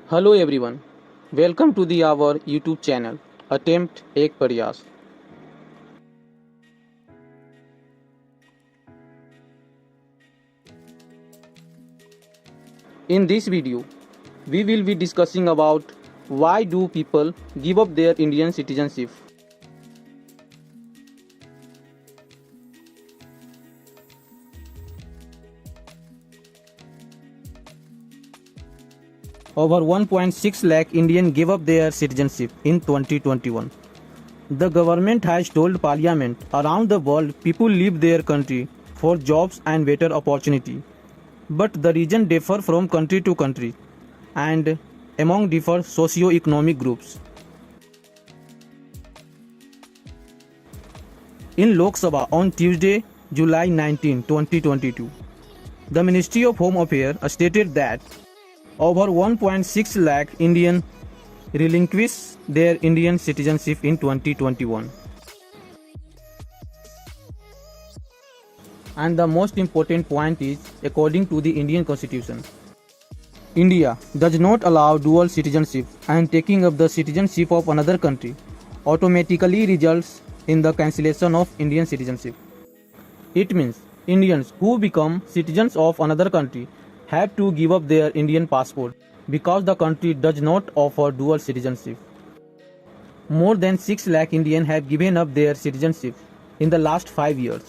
Hello everyone, welcome to our YouTube channel Attempt Ek Prayas. In this video, we will be discussing about why do people give up their Indian citizenship. Over 1.6 lakh Indians gave up their citizenship in 2021. The government has told parliament around the world people leave their country for jobs and better opportunity. But the region differ from country to country and among different socio-economic groups. In Lok Sabha on Tuesday, July 19, 2022, the Ministry of Home Affairs stated that over 1.6 lakh Indians relinquished their Indian citizenship in 2021. And the most important point is, according to the Indian Constitution, India does not allow dual citizenship, and taking up the citizenship of another country automatically results in the cancellation of Indian citizenship. It means Indians who become citizens of another country have to give up their Indian passport because the country does not offer dual citizenship. More than 6 lakh Indians have given up their citizenship in the last 5 years,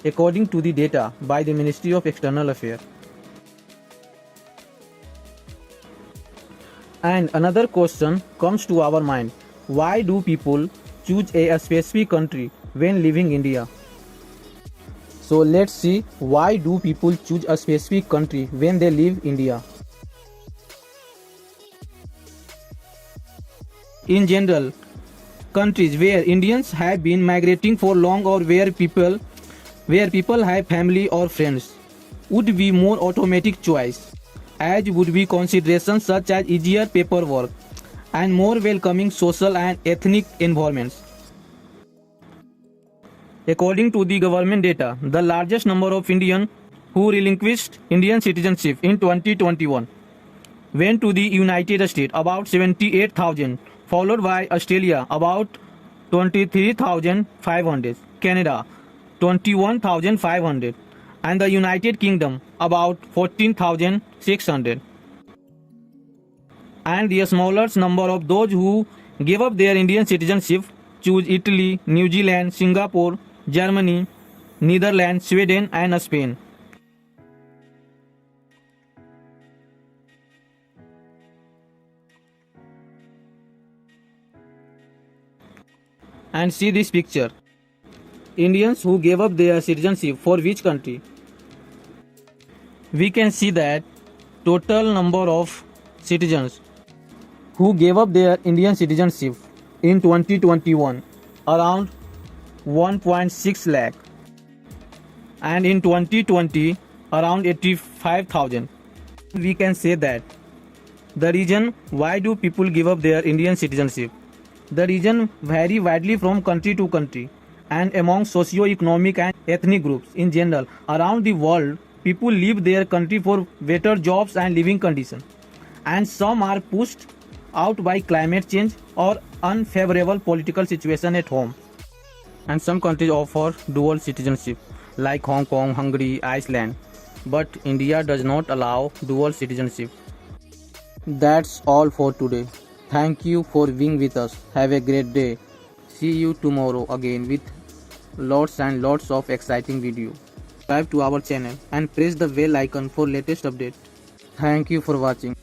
according to the data by the Ministry of External Affairs. And another question comes to our mind: why do people choose a specific country when leaving India? So let's see, why do people choose a specific country when they leave India? In general, countries where Indians have been migrating for long or where people have family or friends would be more automatic choice, as would be considerations such as easier paperwork and more welcoming social and ethnic environments. According to the government data, the largest number of Indians who relinquished Indian citizenship in 2021 went to the United States, about 78,000, followed by Australia, about 23,500, Canada, 21,500, and the United Kingdom, about 14,600. And the smallest number of those who gave up their Indian citizenship choose Italy, New Zealand, Singapore, Germany, Netherlands, Sweden, and Spain. And see this picture. Indians who gave up their citizenship for which country? We can see that total number of citizens who gave up their Indian citizenship in 2021 around 1.6 lakh, and in 2020 around 85,000. We can say that the reason why do people give up their Indian citizenship, the reason vary widely from country to country and among socio-economic and ethnic groups. In general, around the world, people leave their country for better jobs and living conditions, and some are pushed out by climate change or unfavorable political situation at home. And some countries offer dual citizenship like Hong Kong, Hungary, Iceland, but India does not allow dual citizenship. That's all for today. Thank you for being with us. Have a great day. See you tomorrow again with lots and lots of exciting video. Subscribe to our channel and press the bell icon for latest update. Thank you for watching.